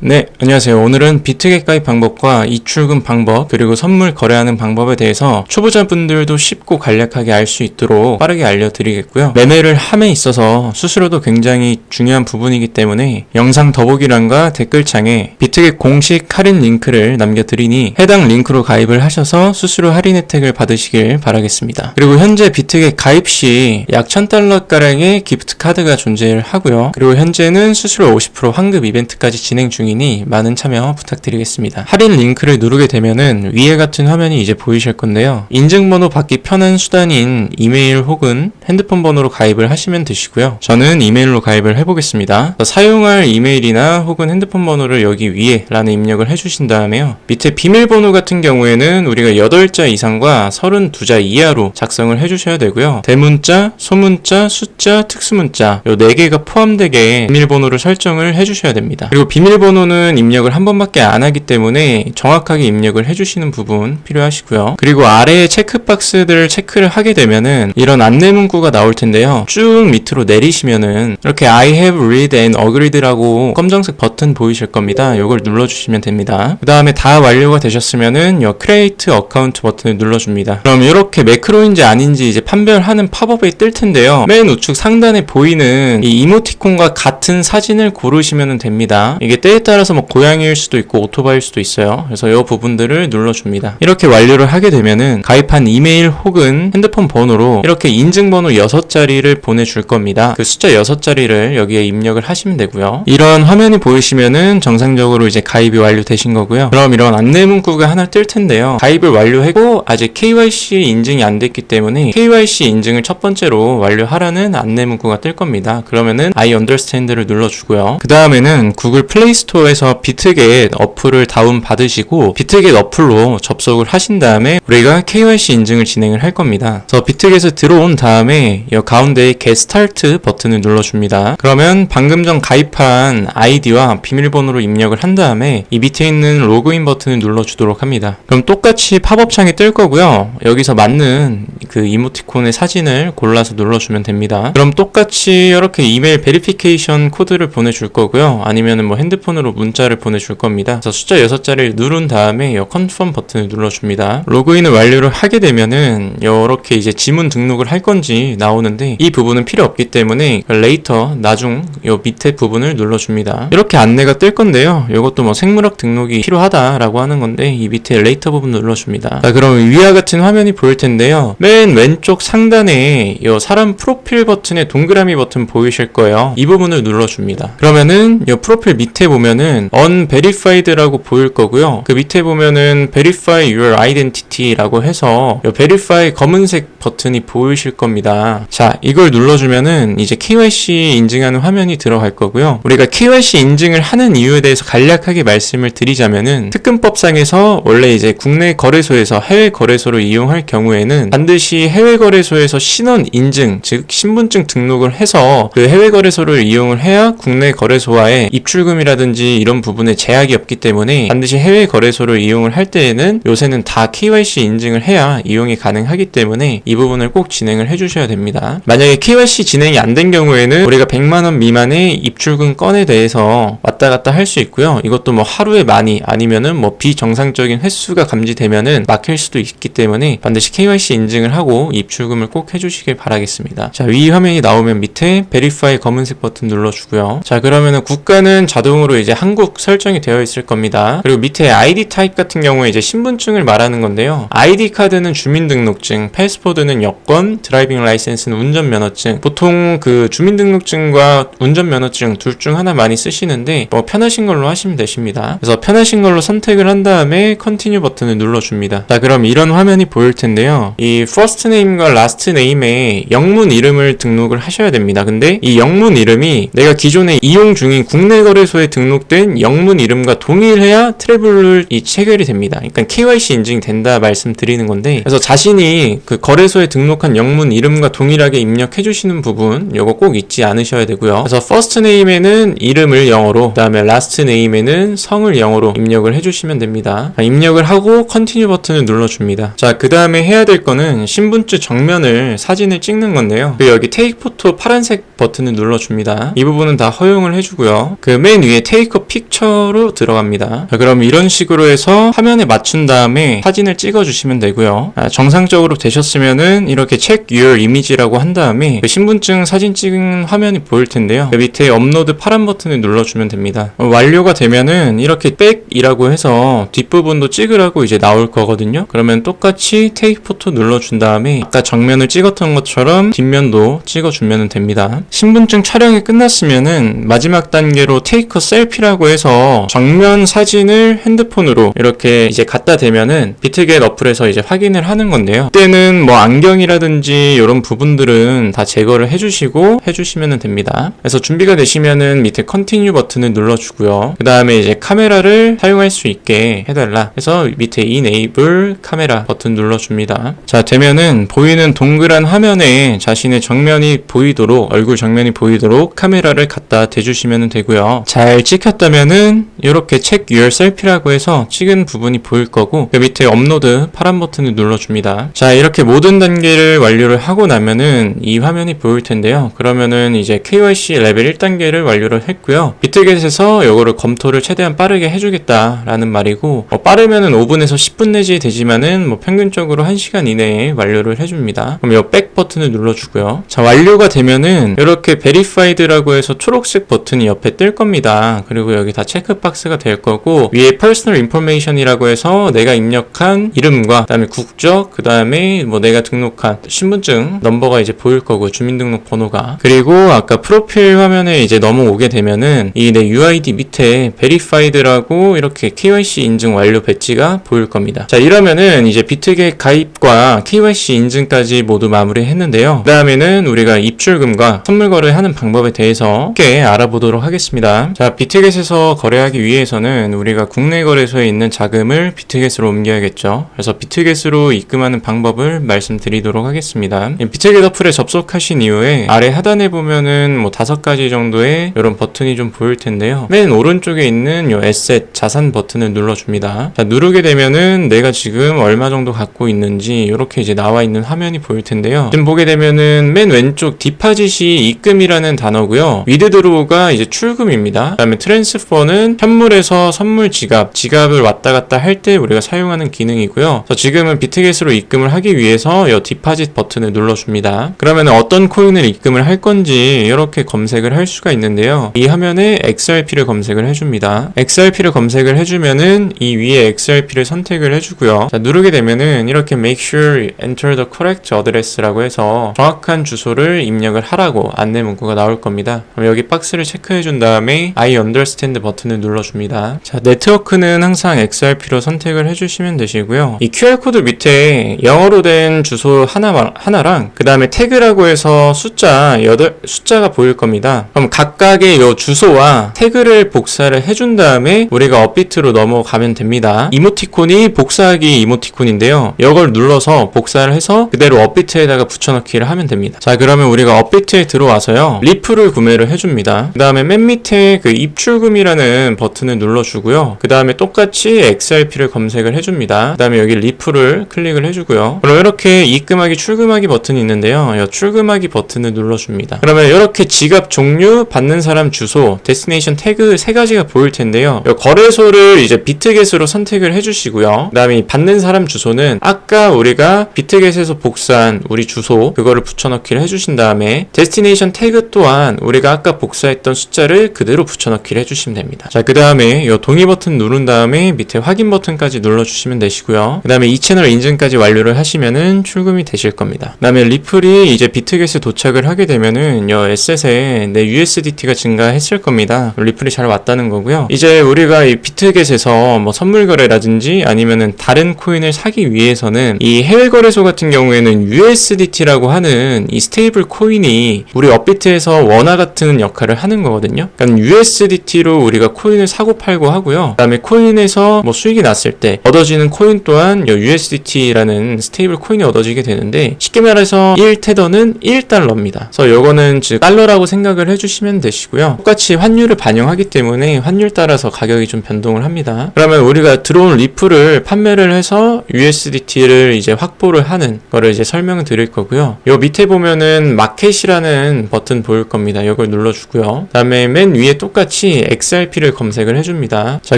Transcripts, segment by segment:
네, 안녕하세요. 오늘은 비트겟 가입 방법과 입출금 방법, 그리고 선물 거래하는 방법에 대해서 초보자분들도 쉽고 간략하게 알 수 있도록 빠르게 알려드리겠고요. 매매를 함에 있어서 수수료도 굉장히 중요한 부분이기 때문에 영상 더보기란과 댓글창에 비트겟 공식 할인 링크를 남겨드리니 해당 링크로 가입을 하셔서 수수료 할인 혜택을 받으시길 바라겠습니다. 그리고 현재 비트겟 가입 시 약 1000달러가량의 기프트 카드가 존재를 하고요. 그리고 현재는 수수료 50% 환급 이벤트까지 진행 중이니 많은 참여 부탁드리겠습니다. 할인 링크를 누르게 되면은 위에 같은 화면이 이제 보이실 건데요. 인증번호 받기 편한 수단인 이메일 혹은 핸드폰 번호로 가입을 하시면 되시고요. 저는 이메일로 가입을 해보겠습니다. 사용할 이메일이나 혹은 핸드폰 번호를 여기 위에 란에 입력을 해주신 다음에요. 밑에 비밀번호 같은 경우에는 우리가 8자 이상과 32자 이하로 작성을 해주셔야 되고요. 대문자, 소문자, 숫자, 특수문자 요 4개가 포함되게 비밀번호를 설정을 해주셔야 됩니다. 그리고 비밀번호는 입력을 한 번밖에 안 하기 때문에 정확하게 입력을 해주시는 부분 필요하시고요. 그리고 아래에 체크박스들을 체크를 하게 되면은 이런 안내 문구가 나올 텐데요. 쭉 밑으로 내리시면은 이렇게 I have read and agreed라고 검정색 버튼 보이실 겁니다. 이걸 눌러주시면 됩니다. 그 다음에 다 완료가 되셨으면은 요 create account 버튼을 눌러줍니다. 그럼 이렇게 매크로인지 아닌지 이제 판별하는 팝업이 뜰 텐데요. 맨 우측 상단에 보이는 이 이모티콘과 같은 사진을 고르시면 됩니다. 이게 때에 따라서 뭐 고양이일 수도 있고 오토바이일 수도 있어요. 그래서 이 부분들을 눌러줍니다. 이렇게 완료를 하게 되면은 가입한 이메일 혹은 핸드폰 번호로 이렇게 인증번호 6자리를 보내줄 겁니다. 그 숫자 6자리를 여기에 입력을 하시면 되고요. 이런 화면이 보이시면은 정상적으로 이제 가입이 완료되신 거고요. 그럼 이런 안내 문구가 하나 뜰 텐데요. 가입을 완료했고 아직 KYC 인증이 안 됐기 때문에 KYC 인증을 첫 번째로 완료하라는 안내 문구가 뜰 겁니다. 그러면은 I understand를 눌러주고요. 그 다음에는 구글 플레이 스토어에서 비트겟 어플을 다운 받으시고 비트겟 어플로 접속을 하신 다음에 우리가 KYC 인증을 진행을 할 겁니다. 그래서 비트겟에 들어온 다음에 이 가운데에 Get Start 버튼을 눌러줍니다. 그러면 방금 전 가입한 아이디와 비밀번호로 입력을 한 다음에 이 밑에 있는 로그인 버튼을 눌러주도록 합니다. 그럼 똑같이 팝업창이 뜰 거고요. 여기서 맞는 그 이모티콘의 사진을 골라서 눌러주면 됩니다. 그럼 똑같이 이렇게 이메일 베리피케이션 코드를 보내줄 거고요. 아니면은 뭐 핸드폰으로 문자를 보내줄 겁니다. 그래서 숫자 6자리를 누른 다음에 이 컨펌 버튼을 눌러줍니다. 로그인을 완료를 하게 되면은 이렇게 이제 지문 등록을 할 건지 나오는데 이 부분은 필요 없기 때문에 레이터 나중 이 밑에 부분을 눌러줍니다. 이렇게 안내가 뜰 건데요. 이것도 뭐 생물학 등록이 필요하다라고 하는 건데 이 밑에 레이터 부분 눌러줍니다. 자, 그럼 위와 같은 화면이 보일 텐데요. 맨 왼쪽 상단에 이 사람 프로필 버튼에 동그라미 버튼 보이실 거예요. 이 부분을 눌러줍니다. 그러면은 이 프로필 밑에 보면은 unverified라고 보일 거고요. 그 밑에 보면은 verify your identity라고 해서 이 verify 검은색 버튼이 보이실 겁니다. 자, 이걸 눌러주면은 이제 KYC 인증하는 화면이 들어갈 거고요. 우리가 KYC 인증을 하는 이유에 대해서 간략하게 말씀을 드리자면은 특근법상에서 원래 이제 국내 거래소에서 해외 거래소를 이용할 경우에는 반드시 해외 거래소에서 신원 인증, 즉 신분증 등록을 해서 그 해외 거래소를 이용을 해야 국내 거래소와의 입출금이라든지 이런 부분에 제약이 없기 때문에 반드시 해외 거래소를 이용을 할 때에는 요새는 다 KYC 인증을 해야 이용이 가능하기 때문에 이 부분을 꼭 진행을 해주셔야 됩니다. 만약에 KYC 진행이 안 된 경우에는 우리가 100만원 미만의 입출금 건에 대해서 왔다 갔다 할 수 있고요. 이것도 뭐 하루에 많이 아니면은 뭐 비정상적인 횟수가 감지되면은 막힐 수도 있기 때문에 반드시 KYC 인증을 하고 입출금을 꼭 해주시길 바라겠습니다. 자, 위 화면이 나오면 밑에 Verify 검은색 버튼 눌러주고요. 자, 그러면은 국가는 자동으로 이제 한국 설정이 되어 있을 겁니다. 그리고 밑에 ID 타입 같은 경우에 이제 신분증을 말하는 건데요. ID 카드는 주민등록증, 패스포드는 여권, 드라이빙 라이센스는 운전면허증. 보통 그 주민등록증과 운전면허증 둘 중 하나 많이 쓰시는데 뭐 편하신 걸로 하시면 되십니다. 그래서 편하신 걸로 선택을 한 다음에 Continue 버튼을 눌러줍니다. 자, 그럼 이런 화면이 보일 텐데요. 이 first name과 last name에 영문 이름을 등록을 하셔야 됩니다. 근데 이 영문 이름이 내가 기존에 이용 중인 국내 거래소에 등록된 영문 이름과 동일해야 트래블을 체결이 됩니다. 그러니까 KYC 인증이 된다 말씀드리는 건데, 그래서 자신이 그 거래소에 등록한 영문 이름과 동일하게 입력해 주시는 부분 요거 꼭 잊지 않으셔야 되고요. 그래서 first name에는 이름을 영어로, 그 다음에 last name에는 성을 영어로 입력을 해주시면 됩니다. 입력을 하고 Continue 버튼을 눌러줍니다. 자, 그 다음에 해야 될 거는 신분증 정면을 사진을 찍는 건데요. 여기 Take Photo 파란색 버튼을 눌러줍니다. 이 부분은 다 허용을 해주고요. 그 맨 위에 Take 테이커 픽처로 들어갑니다. 자, 그럼 이런 식으로 해서 화면에 맞춘 다음에 사진을 찍어주시면 되고요. 정상적으로 되셨으면은 이렇게 check your image라고 한 다음에 그 신분증 사진 찍은 화면이 보일 텐데요. 그 밑에 업로드 파란 버튼을 눌러주면 됩니다. 완료가 되면은 이렇게 백이라고 해서 뒷부분도 찍으라고 이제 나올 거거든요. 그러면 똑같이 take photo 눌러준 다음에 아까 정면을 찍었던 것처럼 뒷면도 찍어주면 됩니다. 신분증 촬영이 끝났으면은 마지막 단계로 take a selfie라고 해서 정면 사진을 핸드폰으로 이렇게 이제 갖다 대면은 비트겟 어플에서 이제 확인을 하는 건데요. 그때는 뭐 안경이라든지 이런 부분들은 다 제거를 해주시면 됩니다. 그래서 준비가 되시면은 밑에 continue 버튼을 눌러주고요. 그 다음에 이제 카메라를 사용할 수 있게 해달라 해서 밑에 enable 카메라 버튼 눌러줍니다. 자, 되면은 보이는 동그란 화면에 자신의 정면이 보이도록, 얼굴 정면이 보이도록 카메라를 갖다 대주시면 되고요. 잘 찍혔다면은 이렇게 check your selfie라고 해서 찍은 부분이 보일 거고, 그 밑에 업로드 파란 버튼을 눌러줍니다. 자, 이렇게 모든 단계를 완료를 하고 나면은 이 화면이 보일 텐데요. 그러면은 이제 KYC 레벨 1단계를 완료를 했고요. 비트겟에서 이거를 검토를 최대한 빠르게 해주겠다라는 말이고, 빠르면은 5분에서 10분 내지 되지만은 뭐 평균적으로 1시간 이내에 완료를 해줍니다. 그럼 이 백 버튼을 눌러주고요. 자, 완료가 되면은 이렇게 verified라고 해서 초록색 버튼이 옆에 뜰 겁니다. 그리고 여기 다 체크박스가 될 거고, 위에 personal information이라고 해서 내가 입력한 이름과 그다음에 국적, 그다음에 뭐 내가 등록한 신분증 넘버가 이제 보일 거고, 주민등록 번호가. 그리고 아까 프로필 화면에 이제 넘어오게 되면은 이 내 UID 밑에 verified라고 이렇게 KYC 인증 완료 배지가 보일 겁니다. 자, 이러면은 이제 비트겟 가입과 KYC 인증까지 모두 마무리했는데요. 그 다음에는 우리가 입출금과 선물 거래하는 방법에 대해서 함께 알아보도록 하겠습니다. 자, 비트겟에서 거래하기 위해서는 우리가 국내 거래소에 있는 자금을 비트겟으로 옮겨야겠죠. 그래서 비트겟으로 입금하는 방법을 말씀드리도록 하겠습니다. 비트겟 어플에 접속하신 이후에 아래 하단에 보면은 뭐 5가지 정도의 이런 버튼이 좀 보일 텐데요. 맨 오른쪽에 있는 이 에셋 자산 버튼을 눌러줍니다. 자, 누르게 되면은 내가 지금 얼마 정도 갖고 있는지 이렇게 이제 나와 있는 화면이 보일 텐데요. 지금 보게 되면은 맨 왼쪽 디파짓이 입금이라는 단어고요. 위드드로우가 이제 출금입니다. 그 다음에 트랜스퍼는 현물에서 선물 지갑을 왔다 갔다 할 때 우리가 사용하는 기능이고요. 그래서 지금은 비트겟으로 입금을 하기 위해서 이 디파짓 버튼을 눌러줍니다. 그러면 어떤 코인을 입금을 할 건지 이렇게 검색을 할 수가 있는데요. 이 화면에 XRP를 검색을 해줍니다. XRP를 검색을 해주면은 이 위에 XRP를 선택을 해주고요. 자, 누르게 되면은 이렇게 make sure you enter the correct address라고 해서 정확한 주소를 입력을 하라고 안내 문구가 나올 겁니다. 그럼 여기 박스를 체크해 준 다음에 I understand 버튼을 눌러줍니다. 자, 네트워크는 항상 XRP로 선택을 해주시면 되시고요. 이 QR코드 밑에 영어로 된 주소 하나랑 그 다음에 태그라고 해서 숫자가 보일 겁니다. 그럼 각각의 이 주소와 태그를 복사를 해준 다음에 우리가 업비트로 넘어가면 됩니다. 이모티콘이 복사하기 이모티콘인데요. 이걸 눌러서 복사를 해서 그대로 업비트에다가 붙여넣기를 하면 됩니다. 자, 그러면 우리가 업비트에 들어와서요. 리플을 구매를 해줍니다. 그 다음에 맨 밑에 그 입출금이라는 버튼을 눌러주고요. 그 다음에 똑같이 XRP를 검색을 해줍니다. 그 다음에 여기 리플을 클릭을 해주고요. 그럼 이렇게 입금하기, 출금하기 버튼이 있는데요. 이 출금하기 버튼을 눌러줍니다. 그러면 이렇게 지갑 종류, 받는 사람 주소, 데스티네이션 태그 3가지가 보일 텐데요. 이 거래소를 이제 비트겟으로 선택을 해주시고요. 그 다음에 받는 사람 주소는 아까 우리가 비트겟에서 복사한 우리 주소 그거를 붙여넣기를 해주신 다음에 데스티네이션 태그 또한 우리가 아까 복사했던 숫자를 그대로 붙여넣기를 해주시면 됩니다. 자, 그 다음에 이 동의 버튼 누른 다음에 밑에 확인 버튼까지 눌러주시면 되시고요. 그 다음에 이 채널 인증까지 완료를 하시면은 출금이 되실 겁니다. 그 다음에 리플이 이제 비트겟에 도착을 하게 되면은 이 에셋에 내 USDT가 증가했을 겁니다. 리플이 잘 왔다는 거고요. 이제 우리가 이 비트겟에서 뭐 선물 거래라든지 아니면은 다른 코인을 사기 위해서는 이 해외 거래소 같은 경우에는 USDT라고 하는 이 스테이블 코인이 우리 업비트에서 원화 같은 역할을 하는 거거든요. 그러니까 USDT로 우리가 코인을 사고 팔고 하고요. 그 다음에 코인에서 뭐 수익이 났을 때 얻어지는 코인 또한 USDT라는 스테이블 코인이 얻어지게 되는데, 쉽게 말해서 1테더는 1달러입니다. 그래서 요거는 즉 달러라고 생각을 해주시면 되시고요. 똑같이 환율을 반영하기 때문에 환율 따라서 가격이 좀 변동을 합니다. 그러면 우리가 들어온 리플을 판매를 해서 USDT를 이제 확보를 하는 거를 이제 설명을 드릴 거고요. 요 밑에 보면은 마켓이라는 버튼 보일 겁니다. 이걸 눌러주고요. 그 다음에 맨 위에 똑같이 다시 XRP를 검색을 해줍니다. 자,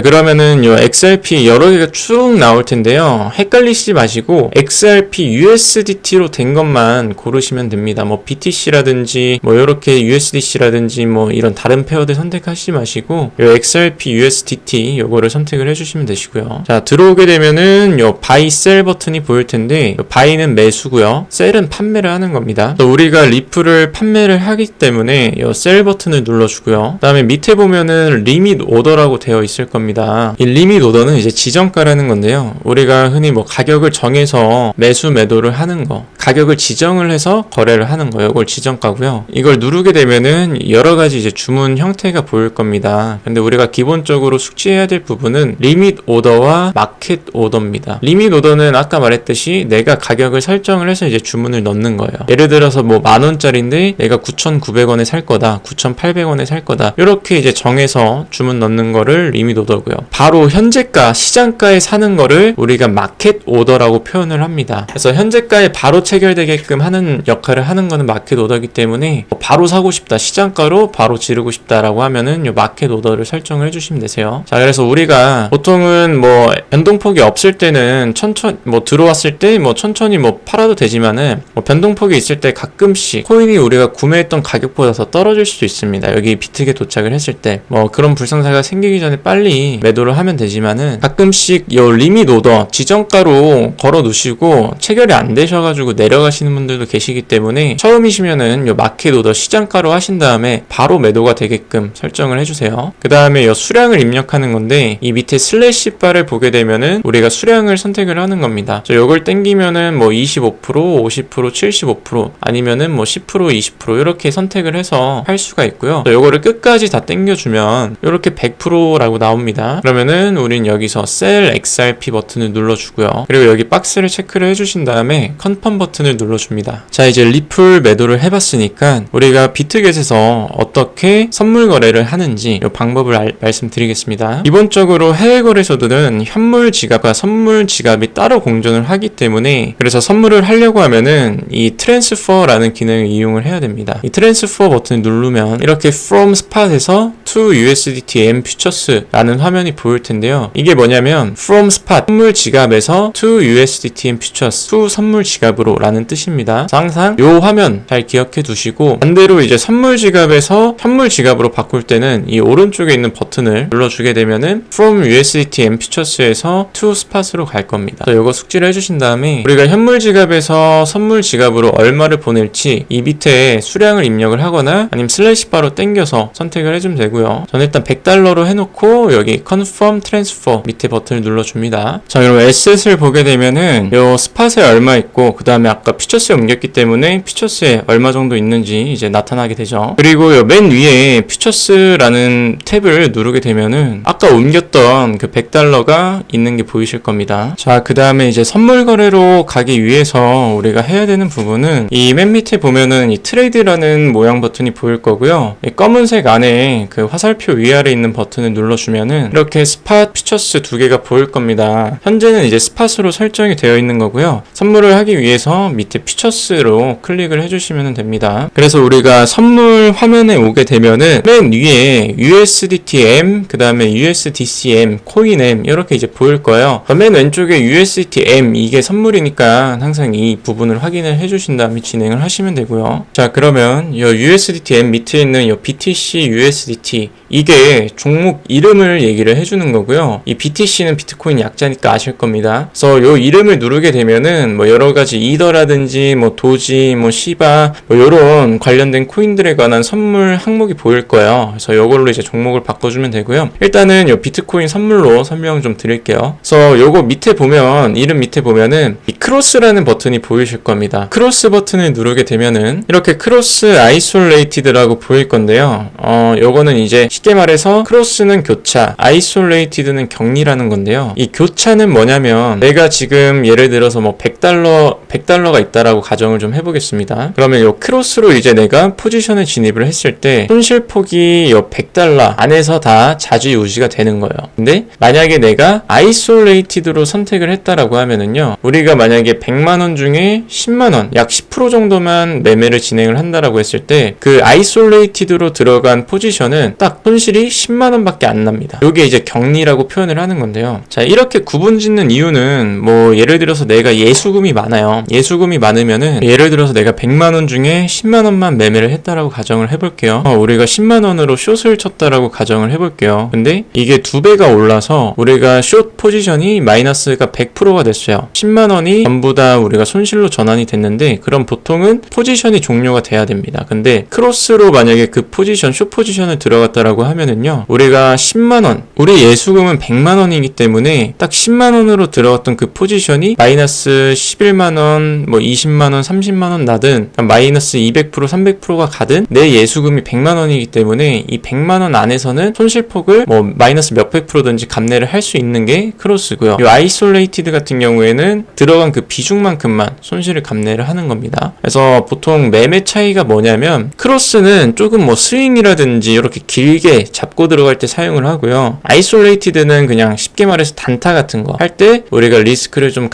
그러면은 요 XRP 여러 개가 쭉 나올 텐데요. 헷갈리시지 마시고 XRP USDT로 된 것만 고르시면 됩니다. 뭐 BTC라든지 뭐 이렇게 USDC라든지 뭐 이런 다른 페어들 선택하시지 마시고 요 XRP USDT 요거를 선택을 해주시면 되시고요. 자, 들어오게 되면은 요 바이 셀 버튼이 보일 텐데 요 바이는 매수고요. 셀은 판매를 하는 겁니다. 또 우리가 리플을 판매를 하기 때문에 요 셀 버튼을 눌러주고요. 그 다음에 밑에 보면은 리밋 오더라고 되어 있을 겁니다. 이 리밋 오더는 이제 지정가라는 건데요. 우리가 흔히 뭐 가격을 정해서 매수 매도를 하는 거, 가격을 지정을 해서 거래를 하는 거, 이걸 지정가고요. 이걸 누르게 되면은 여러 가지 이제 주문 형태가 보일 겁니다. 근데 우리가 기본적으로 숙지해야 될 부분은 리밋 오더와 마켓 오더입니다. 리밋 오더는 아까 말했듯이 내가 가격을 설정을 해서 이제 주문을 넣는 거예요. 예를 들어서 뭐 10,000원짜리인데 내가 9,900원에 살 거다, 9,800원에 살 거다, 이렇게 이제 정해서 주문 넣는 거를 리밋 오더고요. 바로 현재가, 시장가에 사는 거를 우리가 마켓 오더라고 표현을 합니다. 그래서 현재가에 바로 체결되게끔 하는 역할을 하는 거는 마켓 오더이기 때문에 바로 사고 싶다, 시장가로 바로 지르고 싶다라고 하면은 요 마켓 오더를 설정을 해주시면 되세요. 자, 그래서 우리가 보통은 뭐 변동폭이 없을 때는 천천히 뭐 들어왔을 때 뭐 천천히 뭐 팔아도 되지만은 뭐 변동폭이 있을 때 가끔씩 코인이 우리가 구매했던 가격보다 더 떨어질 수도 있습니다. 여기 비트게 도착을 했을 때 뭐 그런 불상사가 생기기 전에 빨리 매도를 하면 되지만은 가끔씩 요 리밋 오더 지정가로 걸어 놓으시고 체결이 안 되셔가지고 내려가시는 분들도 계시기 때문에 처음이시면은 요 마켓 오더 시장가로 하신 다음에 바로 매도가 되게끔 설정을 해주세요. 그 다음에 요 수량을 입력하는 건데 이 밑에 슬래시 바를 보게 되면은 우리가 수량을 선택을 하는 겁니다. 요걸 땡기면은 뭐 25%, 50%, 75% 아니면은 뭐 10%, 20% 이렇게 선택을 해서 할 수가 있고요. 요거를 끝까지 다 땡겨주면 이렇게 100%라고 나옵니다. 그러면은 우린 여기서 Sell XRP 버튼을 눌러주고요. 그리고 여기 박스를 체크를 해주신 다음에 컨펌 버튼을 눌러줍니다. 자, 이제 리플 매도를 해봤으니까 우리가 비트겟에서 어떻게 선물 거래를 하는지 이 방법을 말씀드리겠습니다. 기본적으로 해외 거래소들은 현물 지갑과 선물 지갑이 따로 공존을 하기 때문에 그래서 선물을 하려고 하면은 이 트랜스퍼라는 기능을 이용을 해야 됩니다. 이 트랜스퍼 버튼을 누르면 이렇게 from spot에서 to USDT M futures라는 화면이 보일 텐데요. 이게 뭐냐면 from spot 선물 지갑에서 to USDT M futures to 선물 지갑으로 라는 뜻입니다. 항상 요 화면 잘 기억해 두시고 반대로 이제 선물 지갑에서 현물 지갑으로 바꿀 때는 이 오른쪽에 있는 버튼을 눌러주게 되면은 from USDT M futures에서 to spot으로 갈 겁니다. 요거 숙지를 해주신 다음에 우리가 현물 지갑에서 선물 지갑으로 얼마를 보낼지 이 밑에 수량을 입력을 하거나 아니면 슬래시 바로 땡겨서 선택을 해주면 되고요. 저는 일단 $100로 해놓고 여기 confirm transfer 밑에 버튼을 눌러줍니다. 자, 그럼 에셋을 보게 되면은 요 스팟에 얼마 있고 그 다음에 아까 퓨처스에 옮겼기 때문에 퓨처스에 얼마 정도 있는지 이제 나타나게 되죠. 그리고 요 맨 위에 퓨처스라는 탭을 누르게 되면은 아까 옮겼던 그 $100가 있는 게 보이실 겁니다. 자, 그 다음에 이제 선물 거래로 가기 위해서 우리가 해야 되는 부분은 이 맨 밑에 보면은 이 트레이드라는 모양 버튼이 보일 거고요. 이 검은색 안에 그 화살표 위아래 있는 버튼을 눌러주면은 이렇게 스팟 퓨처스 두 개가 보일 겁니다. 현재는 이제 스팟으로 설정이 되어 있는 거고요. 선물을 하기 위해서 밑에 퓨처스로 클릭을 해주시면 됩니다. 그래서 우리가 선물 화면에 오게 되면은 맨 위에 USDT-M, 그 다음에 USDC-M, 코인-M 이렇게 이제 보일 거예요. 맨 왼쪽에 USDT-M 이게 선물이니까 항상 이 부분을 확인을 해주신 다음에 진행을 하시면 되고요. 자, 그러면 이 USDT-M 밑에 있는 이 BTC USDT 이게 종목 이름을 얘기를 해주는 거고요. 이 BTC는 비트코인 약자니까 아실 겁니다. 그래서 이 이름을 누르게 되면은 뭐 여러 가지 이더라든지 뭐 도지, 뭐 시바 뭐 요런 관련된 코인들에 관한 선물 항목이 보일 거예요. 그래서 요걸로 이제 종목을 바꿔주면 되고요. 일단은 요 비트코인 선물로 설명 좀 드릴게요. 그래서 요거 밑에 보면 이름 밑에 보면은 이 크로스라는 버튼이 보이실 겁니다. 크로스 버튼을 누르게 되면은 이렇게 크로스 아이솔레이티드라고 보일 건데요. 요거는 이제 쉽게 말해서 크로스는 교차, 아이솔레이티드는 격리라는 건데요. 이 교차는 뭐냐면 내가 지금 예를 들어서 뭐 $100가 있다라고 가정을 좀 해보겠습니다. 그러면 요 크로스로 이제 내가 포지션에 진입을 했을 때 손실폭이 요 $100 안에서 다 좌지우지가 되는 거예요. 근데 만약에 내가 아이솔레이티드로 선택을 했다라고 하면은요, 우리가 만약에 100만원 중에 10만원, 약 10% 정도만 매매를 진행을 한다라고 했을 때 그 아이솔레이티드로 들어간 포지션은 딱 손실이 10만원밖에 안 납니다. 요게 이제 격리라고 표현을 하는 건데요. 자, 이렇게 구분 짓는 이유는 뭐 예를 들어서 내가 예수금이 많아요. 예수금이 많으면은 예를 들어서 내가 100만원 중에 10만원만 매매를 했다라고 가정을 해볼게요. 우리가 10만원으로 숏을 쳤다라고 가정을 해볼게요. 근데 이게 2배가 올라서 우리가 숏 포지션이 마이너스가 100%가 됐어요. 10만원이 전부 다 우리가 손실로 전환이 됐는데, 그럼 보통은 포지션이 종료가 돼야 됩니다. 근데 크로스로 만약에 그 포지션, 숏 포지션을 들어갔다라고 하면은요, 우리가 10만원, 우리 예수금은 100만원이기 때문에 딱 10만원으로 들어갔던 그 포지션이 마이너스 11만원, 뭐 20만원, 30만원 나든 마이너스 200%, 300%가 가든 내 예수금이 100만원이기 때문에 이 100만원 안에서는 손실폭을 뭐 마이너스 몇백 프로든지 감내를 할 수 있는 게 크로스고요. 이 아이솔레이티드 같은 경우에는 들어간 그 비중만큼만 손실을 감내를 하는 겁니다. 그래서 보통 매매 차이가 뭐냐면, 크로스는 조금 뭐 스윙이라든지 이렇게 길게 잡고 들어갈 때 사용을 하고요. 아이솔레이티드는 그냥 쉽게 말해서 단타 같은 거 할 때 우리가 리스크를 좀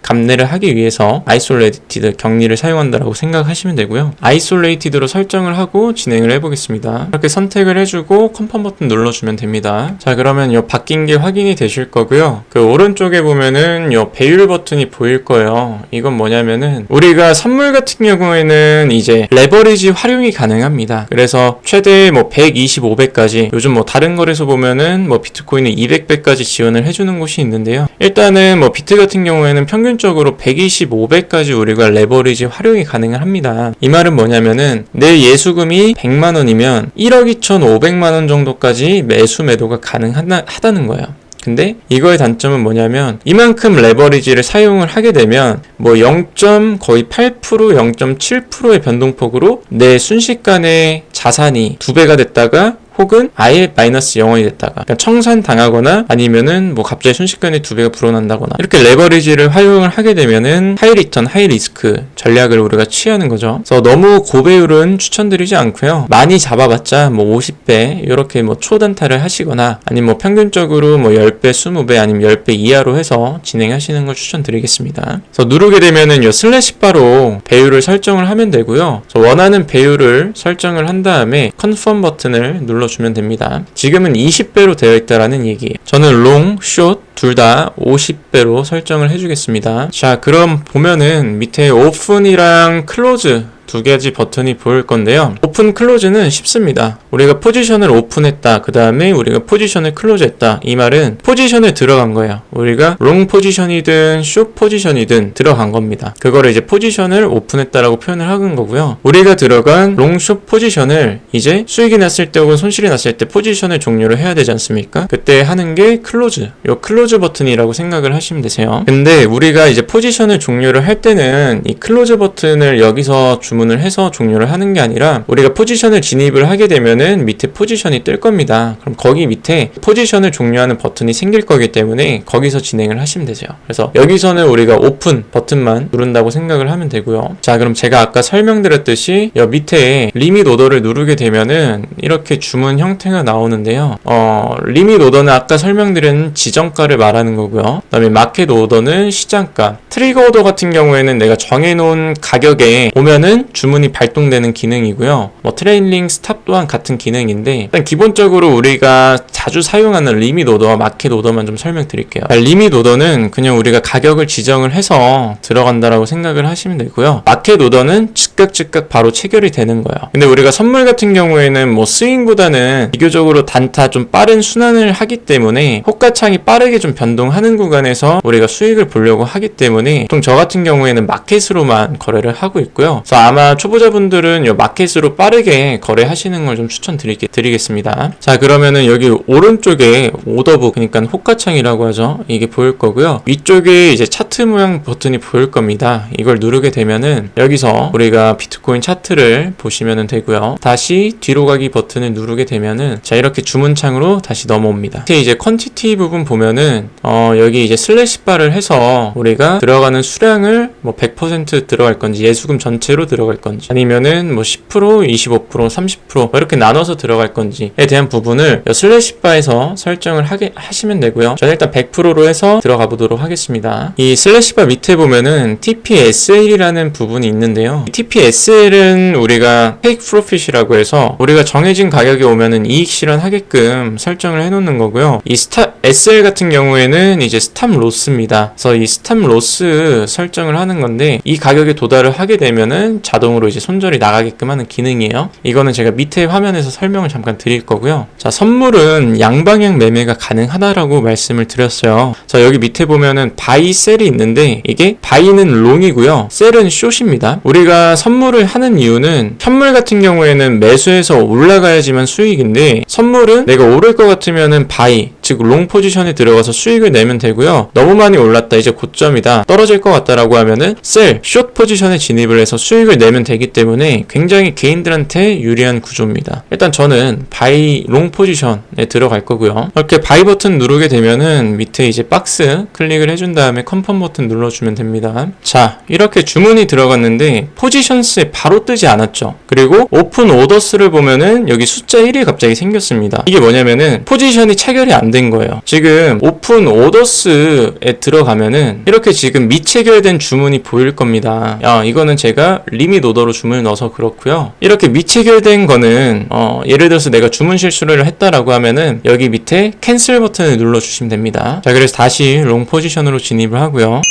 감내를 하기 위해서 아이솔레이티드 격리를 사용한다라고 생각하시면 되고요. 아이솔레이티드로 설정을 하고 진행을 해보겠습니다. 이렇게 선택을 해주고 컨펌 버튼 눌러주면 됩니다. 자, 그러면 요 바뀐 게 확인이 되실 거고요. 그 오른쪽에 보면은 요 배율 버튼이 보일 거예요. 이건 뭐냐면은 우리가 선물 같은 경우에는 이제 레버리지 활용이 가능합니다. 그래서 최대 뭐 125배까지, 요즘 뭐 다른 거래소 보면은 뭐 비트코인은 200배까지 지원을 해주는 곳이 있는데요. 일단은 뭐 비트 같은 경우에는 평균적으로 125배까지 우리가 레버리지 활용이 가능을 합니다. 이 말은 뭐냐면은 내 예수금이 100만원이면 1억 2,500만원 정도까지 매수 매도가 가능하다는 거예요. 근데 이거의 단점은 뭐냐면, 이만큼 레버리지를 사용을 하게 되면 뭐 0.8%, 0.7%의 변동폭으로 내 순식간에 자산이 2배가 됐다가 혹은 아예 마이너스 0원이 됐다가, 그러니까 청산당하거나 아니면은 뭐 갑자기 순식간에 2배가 불어난다거나, 이렇게 레버리지를 활용을 하게 되면은 하이 리턴, 하이 리스크 전략을 우리가 취하는 거죠. 그래서 너무 고배율은 추천드리지 않고요. 많이 잡아봤자 뭐 50배 이렇게 뭐 초단타를 하시거나, 아니면 뭐 평균적으로 뭐 10배, 20배 아니면 10배 이하로 해서 진행하시는 걸 추천드리겠습니다. 그래서 누르게 되면은 요 슬래시 바로 배율을 설정을 하면 되고요. 원하는 배율을 설정을 한 다음에 컨펌 버튼을 눌러주면 됩니다. 지금은 20배로 되어 있다라는 얘기예요. 저는 롱, 숏 둘 다 50배로 설정을 해주겠습니다. 자, 그럼 보면은 밑에 오픈이랑 클로즈 두 가지 버튼이 보일 건데요. 오픈 클로즈는 쉽습니다. 우리가 포지션을 오픈했다, 그 다음에 우리가 포지션을 클로즈했다. 이 말은 포지션을 들어간 거예요. 우리가 롱 포지션이든 숏 포지션이든 들어간 겁니다. 그거를 이제 포지션을 오픈했다라고 표현을 하는 거고요. 우리가 들어간 롱, 숏 포지션을 이제 수익이 났을 때 혹은 손실이 났을 때 포지션을 종료를 해야 되지 않습니까? 그때 하는 게 클로즈. 요 클로즈 버튼이라고 생각을 하시면 되세요. 근데 우리가 이제 포지션을 종료를 할 때는 이 클로즈 버튼을 여기서 주문을 해서 종료를 하는 게 아니라, 우리가 포지션을 진입을 하게 되면은 밑에 포지션이 뜰 겁니다. 그럼 거기 밑에 포지션을 종료하는 버튼이 생길 거기 때문에 거기서 진행을 하시면 되죠. 그래서 여기서는 우리가 오픈 버튼만 누른다고 생각을 하면 되고요. 자, 그럼 제가 아까 설명드렸듯이 여 밑에 리밋 오더를 누르게 되면은 이렇게 주문 형태가 나오는데요. 리밋 오더는 아까 설명드린 지정가를 말하는 거고요. 그 다음에 마켓 오더는 시장가, 트리거 오더 같은 경우에는 내가 정해놓은 가격에 보면은 주문이 발동되는 기능이고요. 뭐 트레일링 스탑 또한 같은 기능인데, 일단 기본적으로 우리가 자주 사용하는 리밋 오더와 마켓 오더만 좀 설명드릴게요. 리밋 오더는 그냥 우리가 가격을 지정을 해서 들어간다라고 생각을 하시면 되고요. 마켓 오더는 즉각 바로 체결이 되는 거예요. 근데 우리가 선물 같은 경우에는 뭐 스윙보다는 비교적으로 단타 좀 빠른 순환을 하기 때문에 호가창이 빠르게 좀 변동하는 구간에서 우리가 수익을 보려고 하기 때문에 보통 저 같은 경우에는 마켓으로만 거래를 하고 있고요. 그래서 아마 초보자분들은 이 마켓으로 빠르게 거래하시는 걸 좀 추천드리겠습니다. 자, 그러면은 여기 오른쪽에 오더북, 그러니까 호가창이라고 하죠. 이게 보일 거고요. 위쪽에 이제 차트 모양 버튼이 보일 겁니다. 이걸 누르게 되면은 여기서 우리가 비트코인 차트를 보시면 되고요. 다시 뒤로 가기 버튼을 누르게 되면은 자, 이렇게 주문창으로 다시 넘어옵니다. 이제 퀀티티 부분 보면은 여기 이제 슬래시 바를 해서 우리가 들어가는 수량을 뭐 100% 들어갈 건지 예수금 전체로 들어갈 들어갈 건지 아니면은 뭐 10%, 25%, 30% 이렇게 나눠서 들어갈 건지에 대한 부분을 슬래시바에서 설정을 하시면 되고요. 저는 일단 100%로 해서 들어가 보도록 하겠습니다. 이 슬래시바 밑에 보면은 TPSL이라는 부분이 있는데요. 이 TPSL은 우리가 Take Profit이라고 해서 우리가 정해진 가격에 오면은 이익 실현하게끔 설정을 해놓는 거고요. 이 SL 같은 경우에는 이제 스탑 로스입니다. 그래서 이 스탑 로스 설정을 하는 건데 이 가격에 도달을 하게 되면은 자동으로 이제 손절이 나가게끔 하는 기능이에요. 이거는 제가 밑에 화면에서 설명을 잠깐 드릴 거고요. 자, 선물은 양방향 매매가 가능하다라고 말씀을 드렸어요. 자, 여기 밑에 보면은 바이 셀이 있는데 이게 바이는 롱이고요. 셀은 숏입니다. 우리가 선물을 하는 이유는 현물 같은 경우에는 매수해서 올라가야지만 수익인데 선물은 내가 오를 것 같으면은 바이 즉 롱 포지션에 들어가서 수익을 내면 되고요. 너무 많이 올랐다 이제 고점이다 떨어질 것 같다라고 하면은 셀, 숏 포지션에 진입을 해서 수익을 내면 되기 때문에 굉장히 개인들한테 유리한 구조입니다. 일단 저는 바이 롱 포지션에 들어갈 거고요. 이렇게 바이 버튼 누르게 되면은 밑에 이제 박스 클릭을 해준 다음에 컨펌 버튼 눌러주면 됩니다. 자, 이렇게 주문이 들어갔는데 포지션스에 바로 뜨지 않았죠. 그리고 오픈 오더스를 보면은 여기 숫자 1이 갑자기 생겼습니다. 이게 뭐냐면은 포지션이 체결이 안 된 거예요. 지금 오픈 오더스에 들어가면은 이렇게 지금 미체결된 주문이 보일 겁니다. 이거는 제가 리밋 오더로 주문을 넣어서 그렇고요. 이렇게 미체결된 거는 예를 들어서 내가 주문 실수를 했다라고 하면은 여기 밑에 캔슬 버튼을 눌러주시면 됩니다. 자, 그래서 다시 롱 포지션으로 진입을 하고요.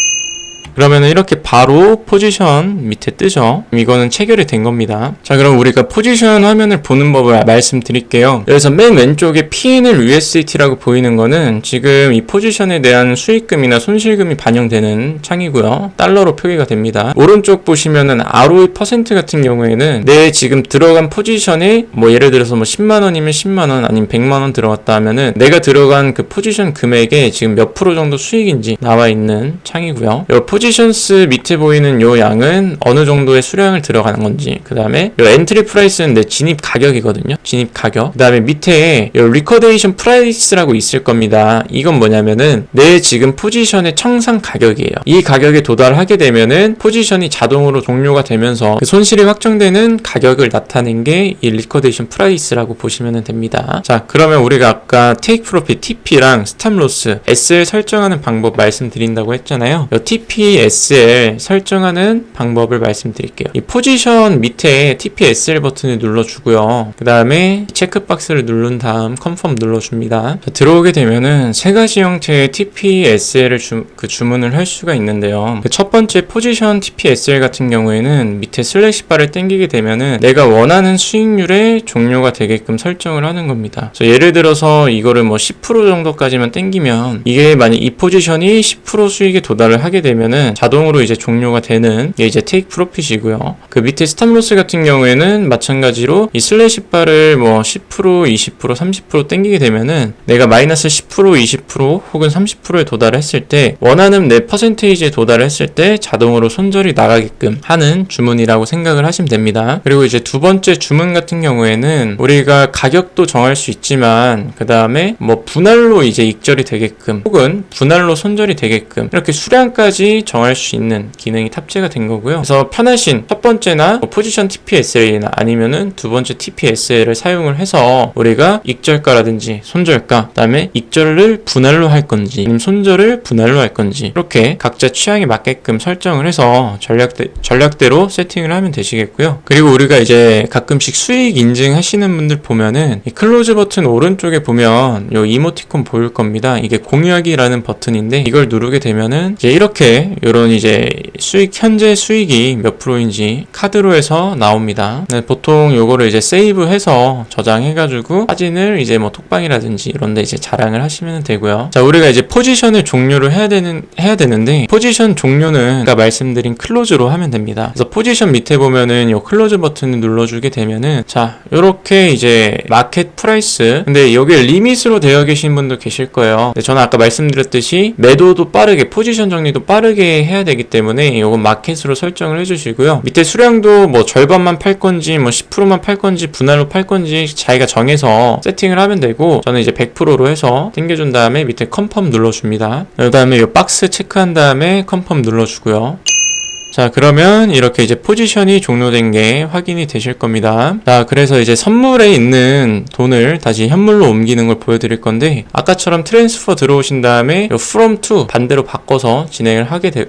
그러면은 이렇게 바로 포지션 밑에 뜨죠. 이거는 체결이 된 겁니다. 자, 그럼 우리가 포지션 화면을 보는 법을 말씀드릴게요. 여기서 맨 왼쪽에 P&L USDT라고 보이는 거는 지금 이 포지션에 대한 수익금이나 손실금이 반영되는 창이고요. 달러로 표기가 됩니다. 오른쪽 보시면은 ROE % 같은 경우에는 내 지금 들어간 포지션에 뭐 예를 들어서 뭐 10만원이면 10만원 아니면 100만원 들어갔다 하면은 내가 들어간 그 포지션 금액에 지금 몇 프로 정도 수익인지 나와 있는 창이고요. 이 포지션스 밑에 보이는 요 양은 어느 정도의 수량을 들어가는 건지, 그 다음에 요 엔트리 프라이스는 내 진입 가격이거든요. 진입 가격. 그 다음에 밑에 요 리커데이션 프라이스라고 있을 겁니다. 이건 뭐냐면은 내 지금 포지션의 청산 가격이에요. 이 가격에 도달하게 되면은 포지션이 자동으로 종료가 되면서 그 손실이 확정되는 가격을 나타낸 게 이 리커데이션 프라이스라고 보시면 됩니다. 자, 그러면 우리가 아까 테이크 프로핏 TP랑 스탑 로스 SL 설정하는 방법 말씀드린다고 했잖아요. 요 TP SL 설정하는 방법을 말씀드릴게요. 이 포지션 밑에 TP SL 버튼을 눌러주고요. 그 다음에 체크박스를 누른 다음 컨펌 눌러줍니다. 자, 들어오게 되면은 세 가지 형태의 TP SL을 주문을 할 수가 있는데요. 그 첫 번째 포지션 TP SL 같은 경우에는 밑에 슬래시 바를 당기게 되면은 내가 원하는 수익률에 종료가 되게끔 설정을 하는 겁니다. 그래서 예를 들어서 이거를 뭐 10% 정도까지만 당기면 이게 만약 이 포지션이 10% 수익에 도달을 하게 되면은 자동으로 이제 종료가 되는 게 이제 테이크 프로핏이고요. 그 밑에 스탑로스 같은 경우에는 마찬가지로 이 슬래시 바를 뭐 10%, 20%, 30% 당기게 되면은 내가 마이너스 10%, 20% 혹은 30%에 도달했을 때 원하는 내 퍼센테이지에 도달했을 때 자동으로 손절이 나가게끔 하는 주문이라고 생각을 하시면 됩니다. 그리고 이제 두 번째 주문 같은 경우에는 우리가 가격도 정할 수 있지만 그 다음에 뭐 분할로 이제 익절이 되게끔 혹은 분할로 손절이 되게끔 이렇게 수량까지 정할 수 있는 기능이 탑재가 된 거고요. 그래서 편하신 첫 번째나 뭐 포지션 TPSL이나 아니면은 두 번째 TPSL을 사용을 해서 우리가 익절가라든지 손절가, 그 다음에 익절을 분할로 할 건지 아니면 손절을 분할로 할 건지 이렇게 각자 취향에 맞게끔 설정을 해서 전략대로 세팅을 하면 되시겠고요. 그리고 우리가 이제 가끔씩 수익 인증하시는 분들 보면은 이 클로즈 버튼 오른쪽에 보면 요 이모티콘 보일 겁니다. 이게 공유하기라는 버튼인데 이걸 누르게 되면은 이제 이렇게 요런 이제 현재 수익이 몇 프로인지 카드로 해서 나옵니다. 네, 보통 요거를 이제 세이브해서 저장해가지고 사진을 이제 뭐 톡방이라든지 이런데 이제 자랑을 하시면 되고요. 자, 우리가 이제 포지션을 종료를 해야 되는데 포지션 종료는 아까 말씀드린 클로즈로 하면 됩니다. 그래서 포지션 밑에 보면은 요 클로즈 버튼을 눌러주게 되면은 자, 요렇게 이제 마켓 프라이스, 근데 여기에 리밋으로 되어 계신 분도 계실 거예요. 저는 아까 말씀드렸듯이 매도도 빠르게 포지션 정리도 빠르게 해야 되기 때문에 이건 마켓으로 설정을 해주시고요. 밑에 수량도 뭐 절반만 팔 건지 뭐 10%만 팔 건지 분할로 팔 건지 자기가 정해서 세팅을 하면 되고 저는 이제 100%로 해서 당겨준 다음에 밑에 컨펌 눌러줍니다. 그 다음에 이 박스 체크한 다음에 컨펌 눌러주고요. 자, 그러면 이렇게 이제 포지션이 종료된 게 확인이 되실 겁니다. 자, 그래서 이제 선물에 있는 돈을 다시 현물로 옮기는 걸 보여드릴 건데, 아까처럼 트랜스퍼 들어오신 다음에 from to 반대로 바꿔서 진행을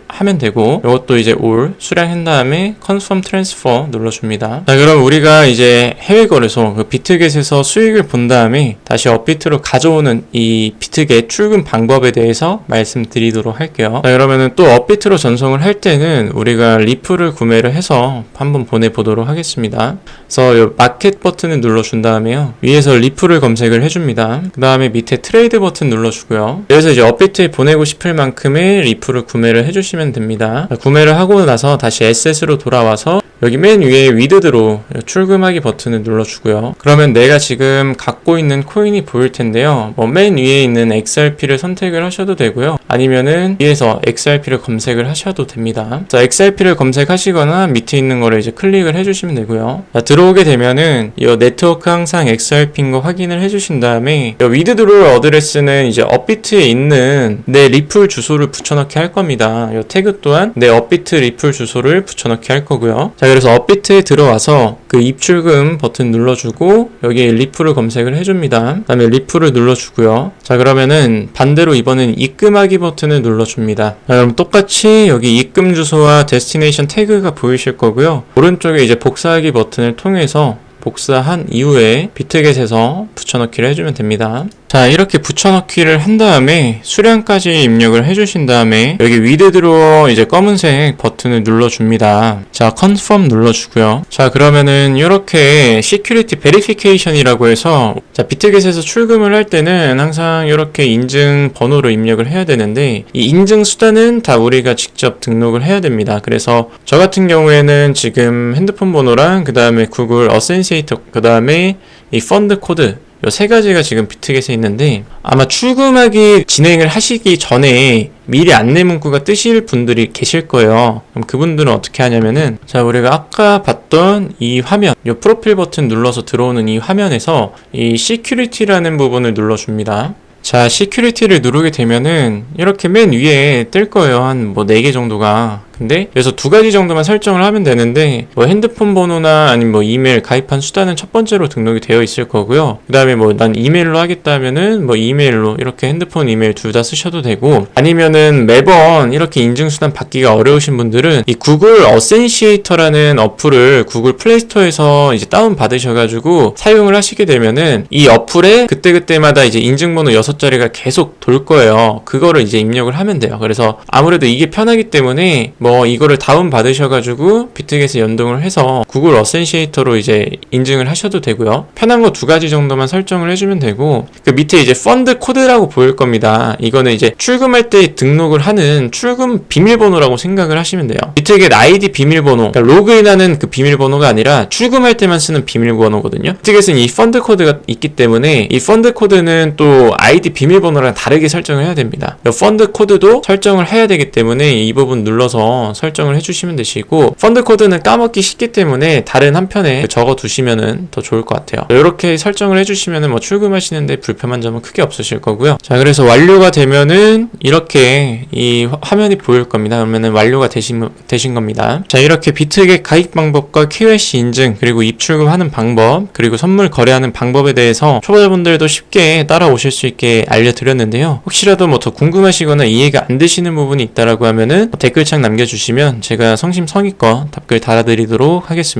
하면 되고, 이것도 이제 all 수량한 다음에 confirm transfer 눌러줍니다. 자, 그럼 우리가 이제 해외 거래소 그 비트겟에서 수익을 본 다음에 다시 업비트로 가져오는 이 비트겟 출금 방법에 대해서 말씀드리도록 할게요. 자, 그러면은 또 업비트로 전송을 할 때는 우리가 리플을 구매를 해서 한번 보내보도록 하겠습니다. 그래서 이 마켓 버튼을 눌러준 다음에요, 위에서 리플을 검색을 해줍니다. 그 다음에 밑에 트레이드 버튼 눌러주고요. 그래서 이제 업비트에 보내고 싶을 만큼의 리플을 구매를 해주시면 됩니다. 자, 구매를 하고 나서 다시 에셋으로 돌아와서 여기 맨 위에 위드드로 출금하기 버튼을 눌러주고요. 그러면 내가 지금 갖고 있는 코인이 보일 텐데요. 뭐 맨 위에 있는 XRP를 선택을 하셔도 되고요. 아니면은 위에서 XRP를 검색을 하셔도 됩니다. 자, XRP를 검색하시거나 밑에 있는 거를 이제 클릭을 해주시면 되고요. 자, 들어오게 되면은 이 네트워크 항상 XRP인 거 확인을 해주신 다음에 이 위드드로 어드레스는 이제 업비트에 있는 내 리플 주소를 붙여넣기 할 겁니다. 이 태그 또한 내 업비트 리플 주소를 붙여넣기 할 거고요. 자, 그래서 업비트에 들어와서 그 입출금 버튼 눌러주고 여기에 리플을 검색을 해줍니다. 그 다음에 리플을 눌러주고요. 자, 그러면은 반대로 이번엔 입금하기 버튼을 눌러줍니다. 자, 그럼 똑같이 여기 입금 주소와 데스티네이션 태그가 보이실 거고요. 오른쪽에 이제 복사하기 버튼을 통해서 복사한 이후에 비트겟에서 붙여넣기를 해주면 됩니다. 자, 이렇게 붙여넣기를 한 다음에 수량까지 입력을 해주신 다음에 여기 위드드로 이제 검은색 버튼을 눌러줍니다. 자, confirm 눌러주고요. 자, 그러면은 이렇게 security verification이라고 해서 자, 비트겟에서 출금을 할 때는 항상 이렇게 인증 번호를 입력을 해야 되는데 이 인증 수단은 다 우리가 직접 등록을 해야 됩니다. 그래서 저 같은 경우에는 지금 핸드폰 번호랑 그 다음에 구글 어센시에이터 그 다음에 이 펀드 코드 이 세 가지가 지금 비트겟에 있는데 아마 출금하기 진행을 하시기 전에 미리 안내 문구가 뜨실 분들이 계실 거예요. 그럼 그분들은 어떻게 하냐면은 자, 우리가 아까 봤던 이 화면 이 프로필 버튼 눌러서 들어오는 이 화면에서 이 시큐리티라는 부분을 눌러줍니다. 자, 시큐리티를 누르게 되면은 이렇게 맨 위에 뜰 거예요. 한 뭐 4개 정도가. 근데 그래서 2가지 정도만 설정을 하면 되는데 뭐 핸드폰 번호나 아니면 뭐 이메일 가입한 수단은 첫 번째로 등록이 되어 있을 거고요. 그 다음에 뭐 난 이메일로 하겠다 하면은 뭐 이메일로 이렇게 핸드폰 이메일 둘 다 쓰셔도 되고, 아니면은 매번 이렇게 인증 수단 받기가 어려우신 분들은 이 구글 어센시에이터라는 어플을 구글 플레이스토어에서 이제 다운 받으셔가지고 사용을 하시게 되면은 이 어플에 그때그때마다 이제 인증번호 6자리가 계속 돌 거예요. 그거를 이제 입력을 하면 돼요. 그래서 아무래도 이게 편하기 때문에 뭐 이거를 다운 받으셔가지고 비트겟에 연동을 해서 구글 어센시에이터로 이제 인증을 하셔도 되고요. 편한 거 2가지 정도만 설정을 해주면 되고, 그 밑에 이제 펀드 코드라고 보일 겁니다. 이거는 이제 출금할 때 등록을 하는 출금 비밀번호라고 생각을 하시면 돼요. 비트겟 아이디 비밀번호, 그러니까 로그인하는 그 비밀번호가 아니라 출금할 때만 쓰는 비밀번호거든요. 비트겟은 이 펀드 코드가 있기 때문에 이 펀드 코드는 또 아이디 비밀번호랑 다르게 설정을 해야 됩니다. 펀드 코드도 설정을 해야 되기 때문에 이 부분 눌러서 설정을 해주시면 되시고, 펀드 코드는 까먹기 쉽기 때문에 다른 한편에 적어 두시면은 더 좋을 것 같아요. 이렇게 설정을 해주시면은 뭐 출금하시는데 불편한 점은 크게 없으실 거고요. 자, 그래서 완료가 되면은 이렇게 이 화면이 보일 겁니다. 그러면은 완료가 되신 겁니다. 자, 이렇게 비트겟 가입 방법과 KYC 인증, 그리고 입출금하는 방법, 그리고 선물 거래하는 방법에 대해서 초보자분들도 쉽게 따라오실 수 있게 알려드렸는데요. 혹시라도 뭐 더 궁금하시거나 이해가 안 되시는 부분이 있다라고 하면은 댓글창 남겨주시면 제가 성심성의껏 답글 달아드리도록 하겠습니다.